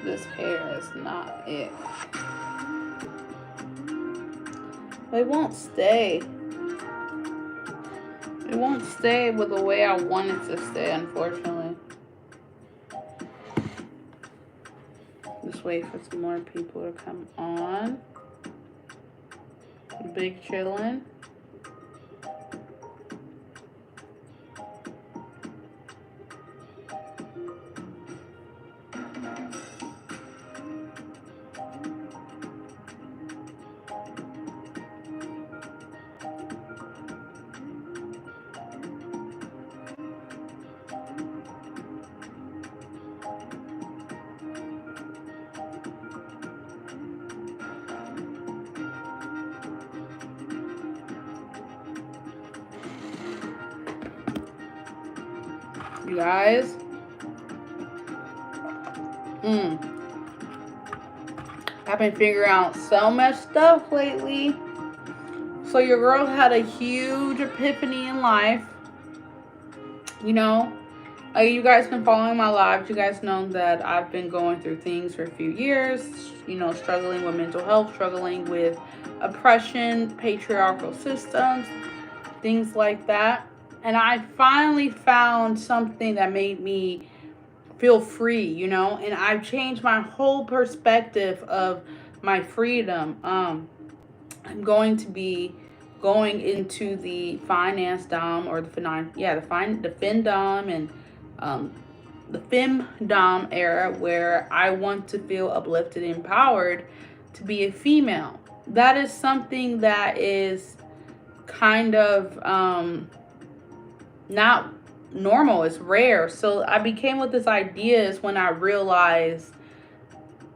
this hair is not it. It won't stay. It won't stay with the way I want it to stay, unfortunately. Just wait for some more people to come on. Big chillin'. You guys. I've been figuring out so much stuff lately. So your girl had a huge epiphany in life. You know, you guys been following my lives. You guys know that I've been going through things for a few years. You know, struggling with mental health, struggling with oppression, patriarchal systems, things like that. And I finally found something that made me feel free, you know, and I've changed my whole perspective of my freedom. I'm going to be going into the finance dom, or the FinDom and the femdom era, where I want to feel uplifted and empowered to be a female. That is something that is kind of not normal. It's rare. So I became with this idea is when I realized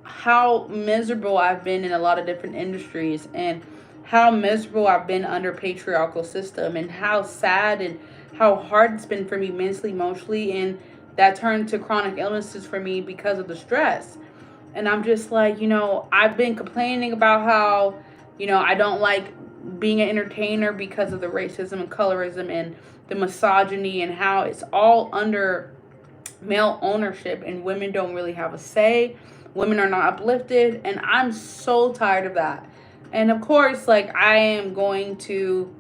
how miserable I've been in a lot of different industries, and how miserable I've been under patriarchal system, and how sad and how hard it's been for me mentally, emotionally, and that turned to chronic illnesses for me because of the stress. And I'm just like, you know, I've been complaining about how, you know, I don't like being an entertainer because of the racism and colorism and the misogyny, and how it's all under male ownership and women don't really have a say. Women are not uplifted, and I'm so tired of that. And of course, like, I am going to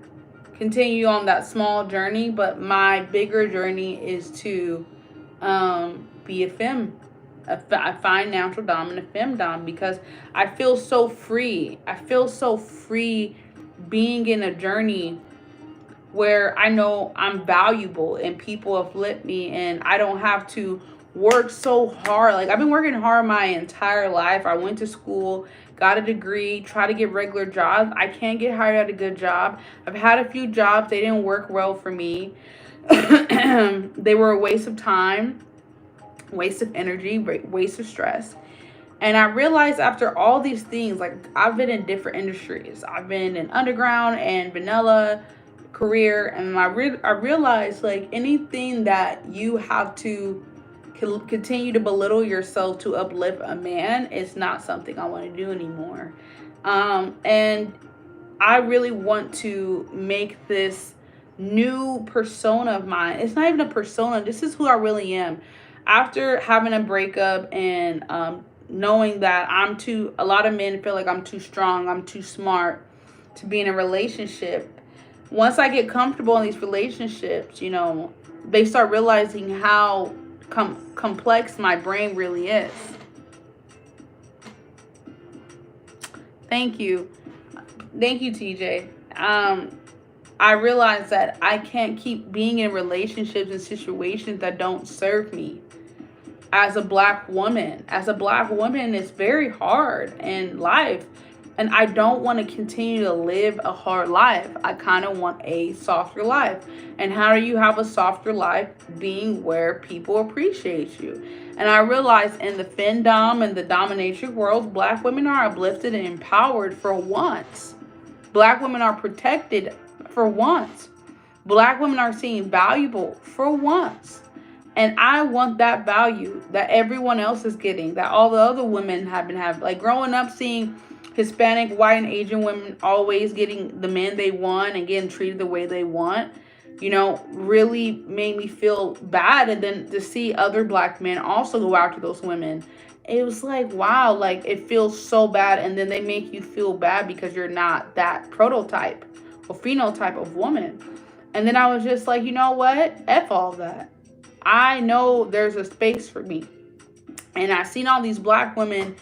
continue on that small journey, but my bigger journey is to be a fine natural dom and a femdom, because I feel so free. I feel so free being in a journey where I know I'm valuable and people uplift me, and I don't have to work so hard. Like, I've been working hard my entire life. I went to school, got a degree, try to get regular jobs. I can't get hired at a good job. I've had a few jobs. They didn't work well for me. They were a waste of time, waste of energy, waste of stress. And I realized after all these things, like, I've been in different industries. I've been in underground and vanilla career, and I realized, like, anything that you have to continue to belittle yourself to uplift a man is not something I want to do anymore. And I really want to make this new persona of mine. It's not even a persona. This is who I really am. After having a breakup and knowing that a lot of men feel like I'm too strong, I'm too smart to be in a relationship. Once I get comfortable in these relationships, you know, they start realizing how complex my brain really is. Thank you, TJ. I realize that I can't keep being in relationships and situations that don't serve me. As a black woman, it's very hard in life. And I don't want to continue to live a hard life. I kind of want a softer life. And how do you have a softer life? Being where people appreciate you. And I realize in the femdom and the dominatrix world, black women are uplifted and empowered for once. Black women are protected for once. Black women are seen valuable for once. And I want that value that everyone else is getting, that all the other women have been having. Like, growing up seeing Hispanic, white, and Asian women always getting the men they want and getting treated the way they want, you know, really made me feel bad. And then to see other black men also go after those women it was like, wow, like it feels so bad. And then they make you feel bad because you're not that prototype or phenotype of woman. And then I was just like, you know what? F all that. I know there's a space for me. And I seen all these black women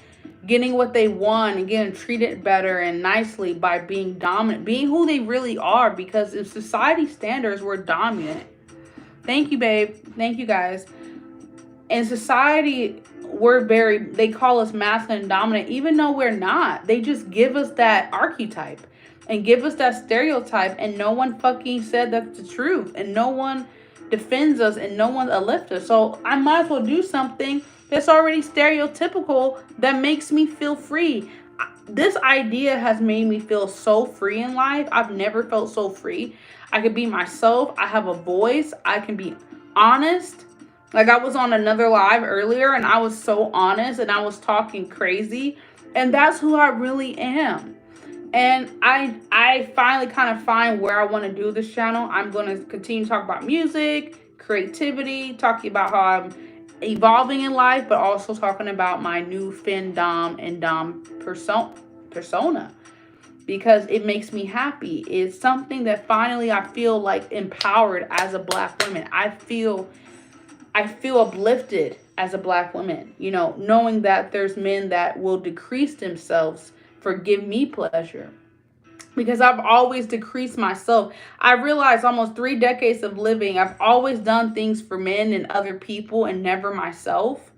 getting what they want and getting treated better and nicely by being dominant, being who they really are, because in society standards, we're dominant. Thank you, babe. Thank you, guys. In society, they call us masculine and dominant, even though we're not. They just give us that archetype and give us that stereotype, and no one fucking said that's the truth, and no one defends us, and no one uplifts us. So I might as well do something that's already stereotypical that makes me feel free. This idea has made me feel so free in life. I've never felt so free. I can be myself. I have a voice. I can be honest. Like, I was on another live earlier and I was so honest and I was talking crazy. And that's who I really am. And I finally kind of find where I want to do this channel. I'm going to continue to talk about music, creativity, talking about how I'm evolving in life, but also talking about my new Dom and Dom persona, because it makes me happy. It's something that finally I feel like empowered as a black woman. I feel uplifted as a black woman, you know, knowing that there's men that will decrease themselves for give me pleasure. Because I've always decreased myself. I realized almost 3 decades of living, I've always done things for men and other people and never myself.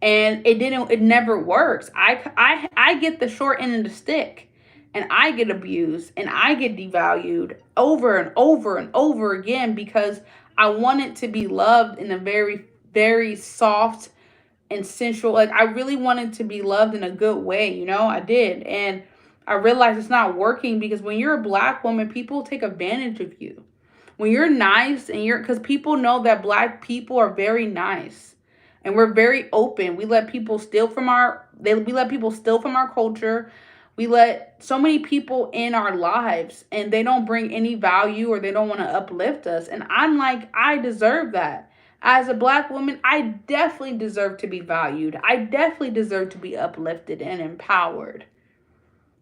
And it never works. I get the short end of the stick, and I get abused and I get devalued over and over and over again, because I wanted to be loved in a very, very soft and sensual. Like, I really wanted to be loved in a good way, you know, I did. And I realized it's not working, because when you're a black woman, people take advantage of you. When you're nice because people know that black people are very nice and we're very open. We let people steal from our culture. We let so many people in our lives and they don't bring any value, or they don't want to uplift us. And I'm like, I deserve that. As a black woman, I definitely deserve to be valued. I definitely deserve to be uplifted and empowered.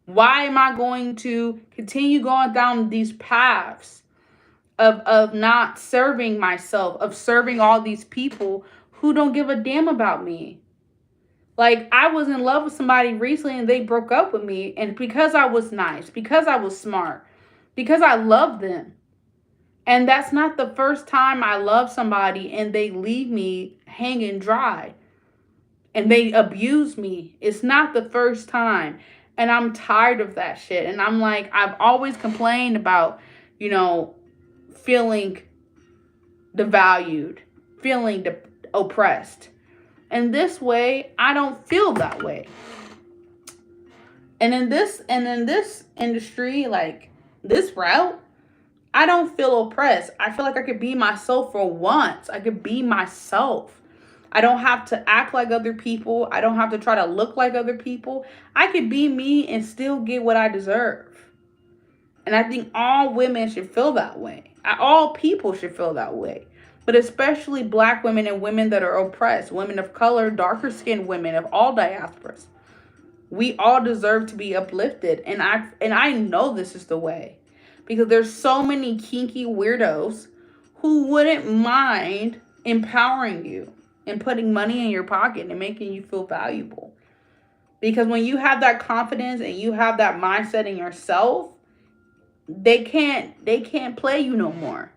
Why am I going to continue going down these paths of not serving myself, of serving all these people who don't give a damn about me? Like, I was in love with somebody recently and they broke up with me, and because I was nice, because I was smart, because I loved them. And that's not the first time I love somebody and they leave me hanging dry and they abuse me. It's not the first time. And I'm tired of that shit. And I'm like, I've always complained about, you know, feeling devalued, feeling oppressed. And this way, I don't feel that way. And in this industry, like this route, I don't feel oppressed. I feel like I could be myself for once. I could be myself. I don't have to act like other people. I don't have to try to look like other people. I could be me and still get what I deserve. And I think all women should feel that way. All people should feel that way. But especially black women and women that are oppressed, women of color, darker skinned women of all diasporas. We all deserve to be uplifted. And I know this is the way. Because there's so many kinky weirdos who wouldn't mind empowering you and putting money in your pocket and making you feel valuable. Because when you have that confidence and you have that mindset in yourself, they can't play you no more.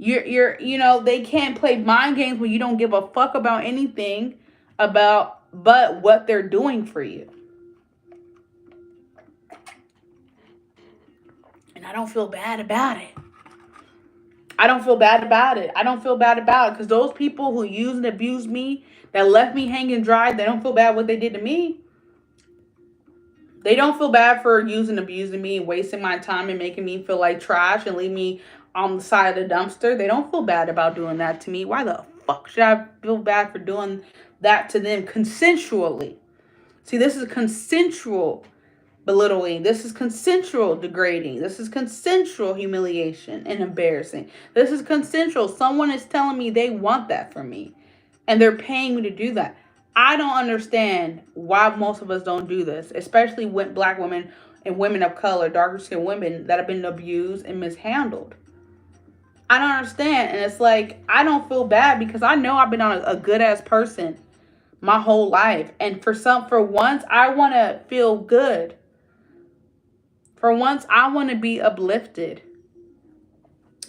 They can't play mind games when you don't give a fuck about anything but what they're doing for you. And I don't feel bad about it. I don't feel bad about it because those people who used and abused me, that left me hanging dry, they don't feel bad what they did to me. They don't feel bad for using and abusing me and wasting my time and making me feel like trash and leave me on the side of the dumpster. They don't feel bad about doing that to me. Why the fuck should I feel bad for doing that to them consensually? See, this is consensual belittling. This is consensual degrading. This is consensual humiliation and embarrassing. This is consensual. Someone is telling me they want that from me and they're paying me to do that. I don't understand why most of us don't do this, especially with black women and women of color, darker skinned women that have been abused and mishandled. I don't understand. And it's like, I don't feel bad because I know I've been on a good ass person my whole life. And for once, I want to feel good. For once, I want to be uplifted,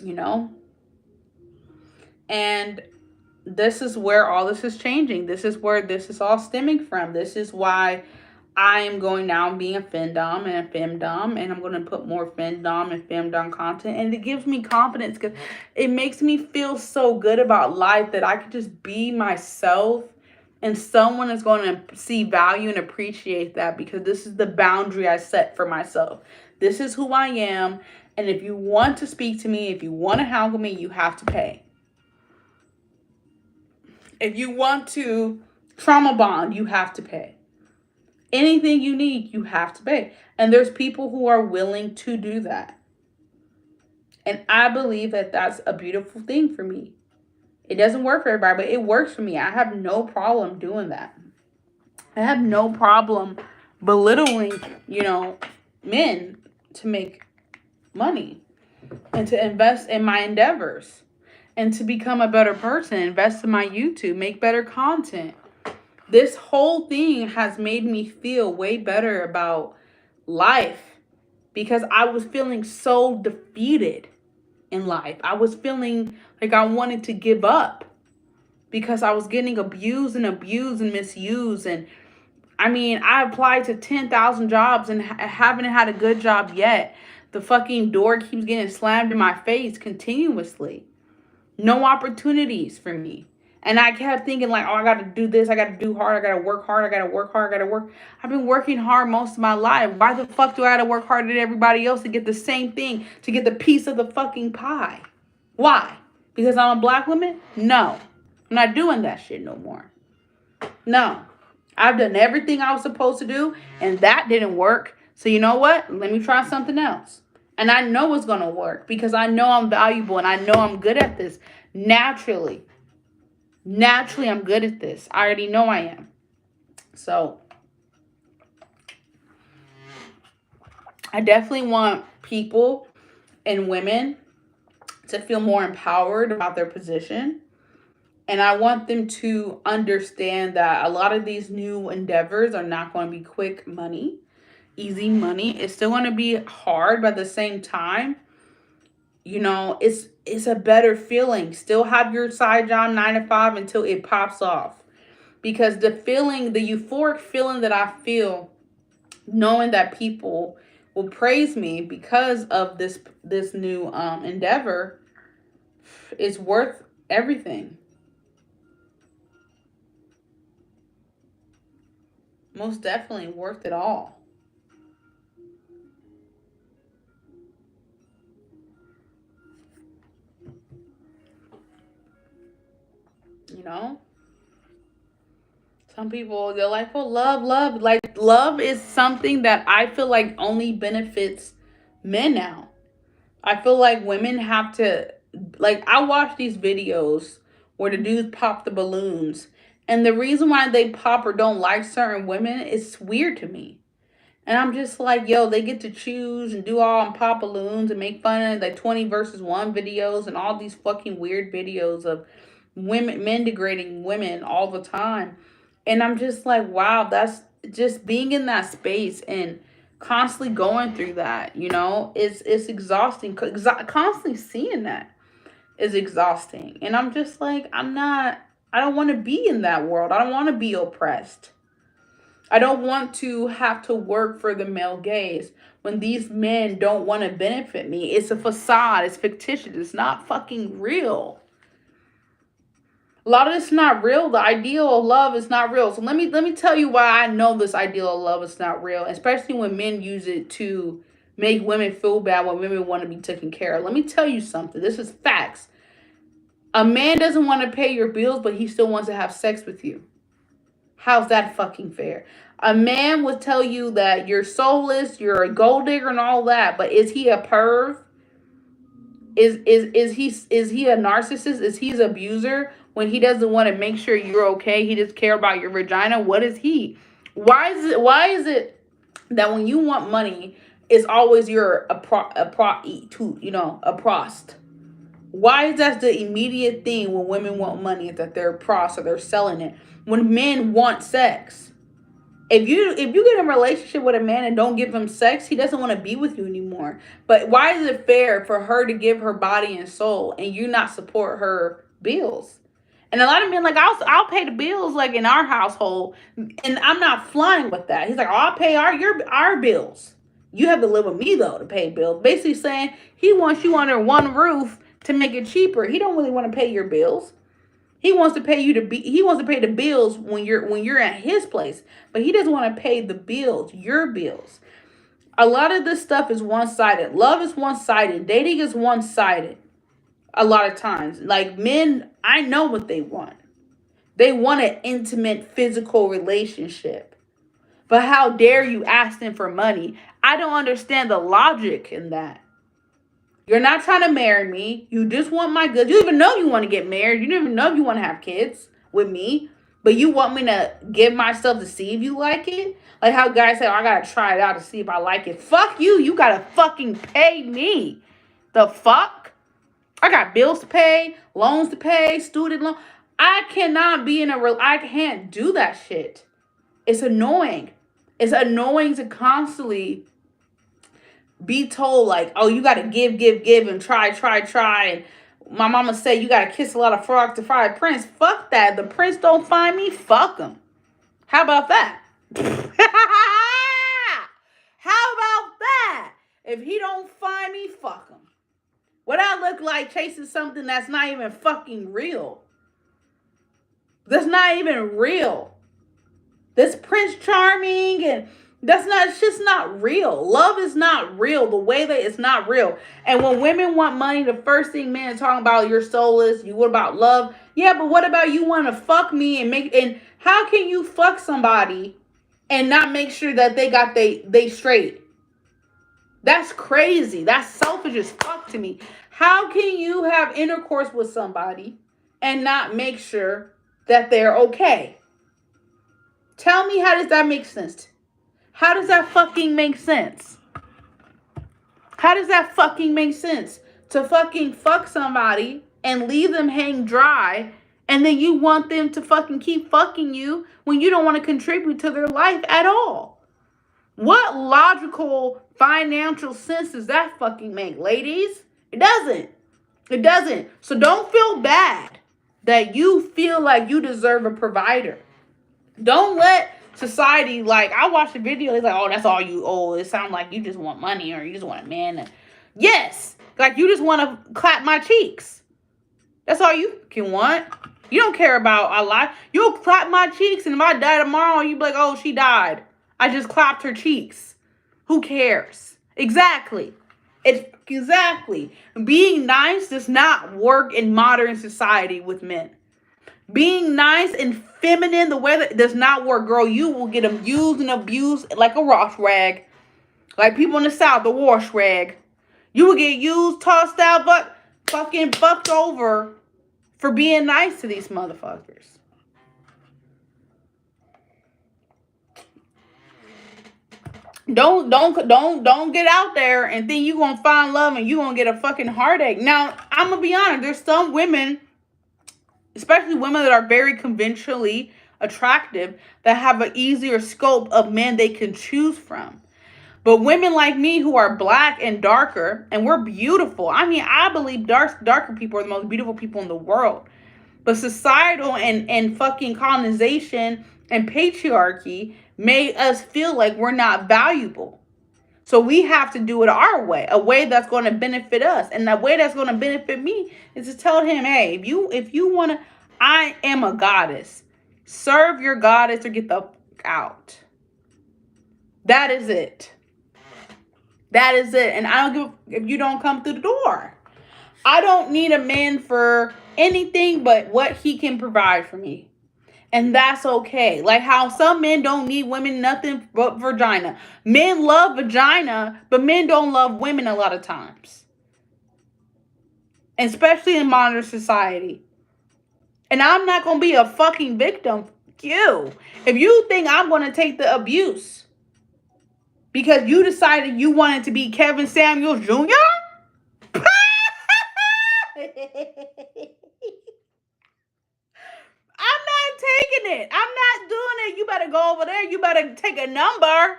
you know? And this is where all this is changing. This is where this is all stemming from. This is why I am going now and being a femdom and a femdom, and I'm going to put more femdom and femdom content. And it gives me confidence because it makes me feel so good about life that I could just be myself, and someone is going to see value and appreciate that because this is the boundary I set for myself. This is who I am, and if you want to speak to me, if you want to hang with me, you have to pay. If you want to trauma bond, you have to pay. Anything you need, you have to pay. And there's people who are willing to do that. And I believe that that's a beautiful thing for me. It doesn't work for everybody, but it works for me. I have no problem doing that. I have no problem belittling, men to make money and to invest in my endeavors and to become a better person, invest in my YouTube, make better content. This whole thing has made me feel way better about life because I was feeling so defeated in life. I was feeling like I wanted to give up because I was getting abused and misused. And I mean, I applied to 10,000 jobs and haven't had a good job yet. The fucking door keeps getting slammed in my face continuously. No opportunities for me. And I kept thinking like, oh, I got to do this. I got to do hard. I got to work hard. I got to work hard. I got to work. I've been working hard most of my life. Why the fuck do I got to work harder than everybody else to get the same thing, to get the piece of the fucking pie? Why? Because I'm a black woman? No. I'm not doing that shit no more. No. I've done everything I was supposed to do, and that didn't work. So you know what? Let me try something else. And I know it's going to work because I know I'm valuable and I know I'm good at this. Naturally, I'm good at this. I already know I am. So I definitely want people and women to feel more empowered about their position. And I want them to understand that a lot of these new endeavors are not going to be quick money, easy money. It's still going to be hard, but at the same time, it's a better feeling. Still have your side job 9 to 5 until it pops off. Because the euphoric feeling that I feel knowing that people will praise me because of this new endeavor is worth everything. Most definitely worth it all. Some people, they're like, oh, love. Like, love is something that I feel like only benefits men now. I feel like women have to, like, I watch these videos where the dudes pop the balloons. And the reason why they pop or don't like certain women is weird to me. And I'm just like, yo, they get to choose and do all and pop balloons and make fun of like 20 versus 1 videos and all these fucking weird videos of men degrading women all the time. And I'm just like, wow, that's just being in that space and constantly going through that, it's exhausting. Constantly seeing that is exhausting. And I'm just like, I don't want to be in that world. I don't want to be oppressed. I don't want to have to work for the male gaze when these men don't want to benefit me. It's a facade. It's fictitious. It's not fucking real. A lot of this is not real. The ideal of love is not real. So let me tell you why I know this ideal of love is not real, especially when men use it to make women feel bad when women want to be taken care of. Let me tell you something. This is facts. A man doesn't want to pay your bills, but he still wants to have sex with you. How's that fucking fair? A man would tell you that you're soulless, you're a gold digger and all that, but is he a perv? Is he a narcissist? Is he an abuser? when he doesn't want to make sure you're okay? He just care about your vagina. What is he? Why is it that when you want money, it's always you're a prost? Why is that the immediate thing when women want money is that they're prost or they're selling it? When men want sex, if you get in a relationship with a man and don't give him sex, he doesn't want to be with you anymore. But why is it fair for her to give her body and soul and you not support her bills? And a lot of men like I'll pay the bills like in our household, and I'm not flying with that. He's like, oh, I'll pay our bills. You have to live with me though to pay bills. Basically saying he wants you under one roof to make it cheaper. He don't really want to pay your bills. He wants to pay you to be. He wants to pay the bills when you're at his place, but he doesn't want to pay the bills, your bills. A lot of this stuff is one sided. Love is one sided. Dating is one sided. A lot of times, like men, I know what they want. They want an intimate physical relationship. But how dare you ask them for money? I don't understand the logic in that. You're not trying to marry me. You just want my goods. You don't even know you want to get married. You don't even know if you want to have kids with me. But you want me to give myself to see if you like it? Like how guys say, oh, I got to try it out to see if I like it. Fuck you. You got to fucking pay me. The fuck? I got bills to pay, loans to pay, student loan. I cannot be in I can't do that shit. It's annoying. It's annoying to constantly be told like, oh, you gotta give, and try. And my mama said you gotta kiss a lot of frogs to find a prince. Fuck that. The prince don't find me. Fuck him. How about that? How about that? If he don't find me, fuck him. What I look like chasing something that's not even fucking real. That's not even real. This Prince Charming and it's just not real. Love is not real. The way that it's not real. And when women want money, the first thing men are talking about your soul is, what about love? Yeah, but what about you want to fuck me and how can you fuck somebody and not make sure that they straight? That's crazy. That's selfish as fuck to me. How can you have intercourse with somebody and not make sure that they're okay? Tell me, how does that make sense? How does that fucking make sense? How does that fucking make sense? To fucking fuck somebody and leave them hang dry, and then you want them to fucking keep fucking you when you don't want to contribute to their life at all? What logical financial sense does that fucking make, ladies? It doesn't. It doesn't. So don't feel bad that you feel like you deserve a provider. Don't let society, like, I watched a video, it's like, oh, that's all you owe. It sounds like you just want money or you just want a man. Yes. Like, you just want to clap my cheeks. That's all you can want. You don't care about a lot. You'll clap my cheeks, and if I die tomorrow, you'll be like, oh, she died. I just clapped her cheeks. Who cares? Exactly. Exactly. Being nice does not work in modern society with men. Being nice and feminine, the way that does not work, girl. You will get abused and abused like a wash rag. Like people in the South, the wash rag. You will get used, tossed out, but fucking fucked over for being nice to these motherfuckers. Don't get out there and think you gonna find love and you gonna get a fucking heartache. Now, I'm gonna be honest, there's some women, especially women that are very conventionally attractive, that have an easier scope of men they can choose from. But women like me who are black and darker, and we're beautiful. I mean, I believe darker people are the most beautiful people in the world. But societal and fucking colonization and patriarchy made us feel like we're not valuable. So we have to do it our way, a way that's going to benefit us. And the way that's going to benefit me is to tell him, hey, if you want to, I am a goddess. Serve your goddess or get the fuck out. That is it. That is it. And I don't give if you don't come through the door. I don't need a man for anything but what he can provide for me. And that's okay. Like how some men don't need women nothing but vagina. Men love vagina, but men don't love women a lot of times. Especially in modern society. And I'm not going to be a fucking victim. You. If you think I'm going to take the abuse because you decided you wanted to be Kevin Samuels Jr., I'm not taking it. I'm not doing it. You better go over there. You better take a number.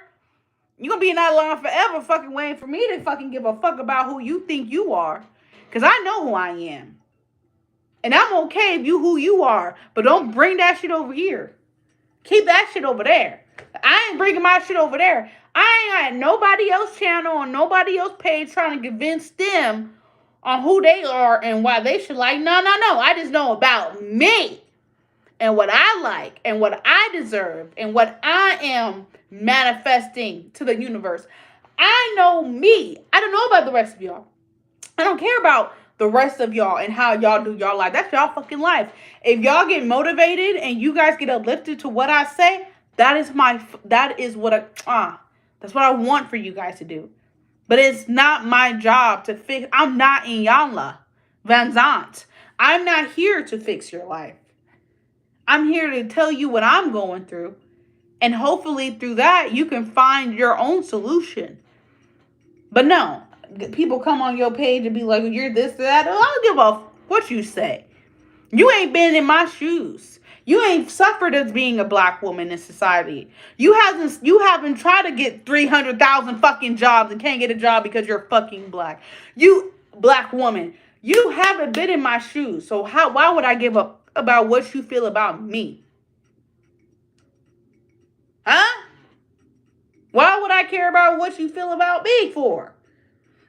You're going to be in that line forever fucking waiting for me to fucking give a fuck about who you think you are. Because I know who I am. And I'm okay if you who you are. But don't bring that shit over here. Keep that shit over there. I ain't bringing my shit over there. I ain't at nobody else's channel or nobody else's page trying to convince them on who they are and why they should like. No. I just know about me and what I like and what I deserve and what I am manifesting to the universe. I know me. I don't know about the rest of y'all. I don't care about the rest of y'all and how y'all do y'all life. That's y'all fucking life. If y'all get motivated and you guys get uplifted to what I say, that's what I want for you guys to do. But it's not my job to fix. I'm not Iyanla Van Zant. I'm not here to fix your life. I'm here to tell you what I'm going through. And hopefully through that, you can find your own solution. But no, people come on your page and be like, you're this, that. I don't give a what you say. You ain't been in my shoes. You ain't suffered as being a black woman in society. You haven't tried to get 300,000 fucking jobs and can't get a job because you're fucking black. You black woman, you haven't been in my shoes. So why would I give up about what you feel about me? Huh? Why would I care about what you feel about me for?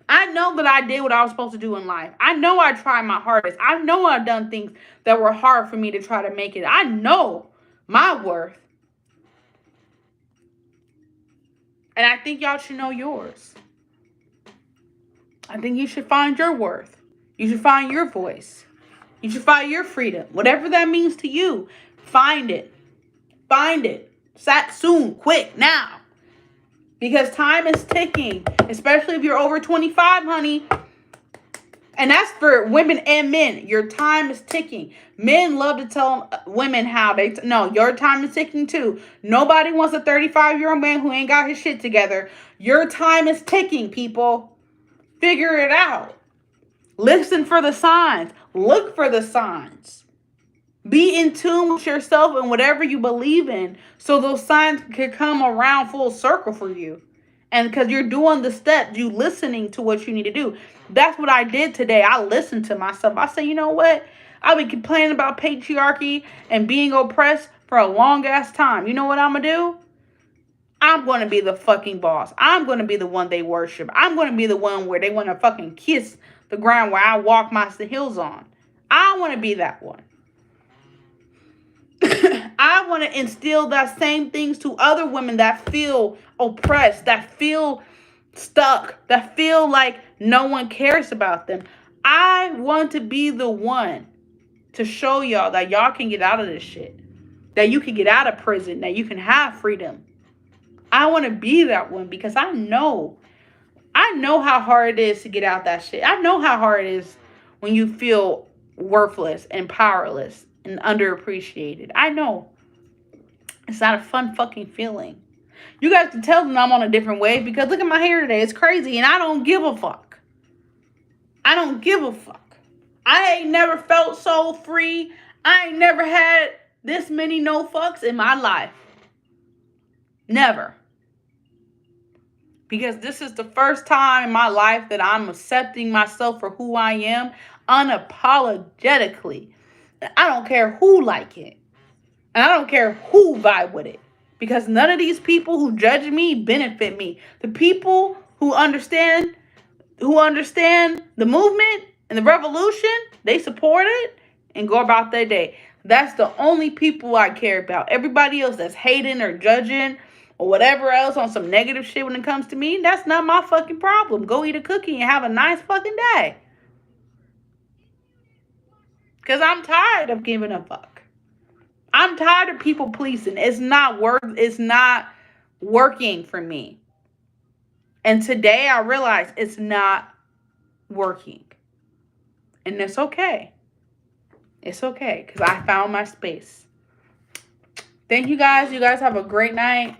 I know that I did what I was supposed to do in life. I know I tried my hardest. I know I've done things that were hard for me to try to make it. I know my worth. And I think y'all should know yours. I think you should find your worth. You should find your voice. You should find your freedom. Whatever that means to you, find it. Find it. Soon, quick, now. Because time is ticking, especially if you're over 25, honey. And that's for women and men. Your time is ticking. Men love to tell women how they... No, your time is ticking too. Nobody wants a 35-year-old man who ain't got his shit together. Your time is ticking, people. Figure it out. Listen for the signs. Look for the signs. Be in tune with yourself and whatever you believe in so those signs can come around full circle for you. And because you're doing the steps, you listening to what you need to do. That's what I did today. I listened to myself. I said, you know what? I've been complaining about patriarchy and being oppressed for a long ass time. You know what I'm going to do? I'm going to be the fucking boss. I'm going to be the one they worship. I'm going to be the one where they want to fucking kiss the ground where I walk my heels on. I want to be that one. I want to instill that same things to other women that feel oppressed, that feel stuck, that feel like no one cares about them. I want to be the one to show y'all that y'all can get out of this shit, that you can get out of prison, that you can have freedom. I want to be that one because I know how hard it is to get out that shit. I know how hard it is when you feel worthless and powerless and underappreciated. I know. It's not a fun fucking feeling. You guys can tell them I'm on a different wave because look at my hair today. It's crazy and I don't give a fuck. I don't give a fuck. I ain't never felt so free. I ain't never had this many no fucks in my life. Never. Because this is the first time in my life that I'm accepting myself for who I am unapologetically. I don't care who like it. And I don't care who vibe with it. Because none of these people who judge me benefit me. The people who understand the movement and the revolution, they support it and go about their day. That's the only people I care about. Everybody else that's hating or judging or whatever else on some negative shit when it comes to me, that's not my fucking problem. Go eat a cookie and have a nice fucking day. Because I'm tired of giving a fuck. I'm tired of people pleasing. It's not working for me. And today I realized it's not working. And it's okay. It's okay because I found my space. Thank you guys. You guys have a great night.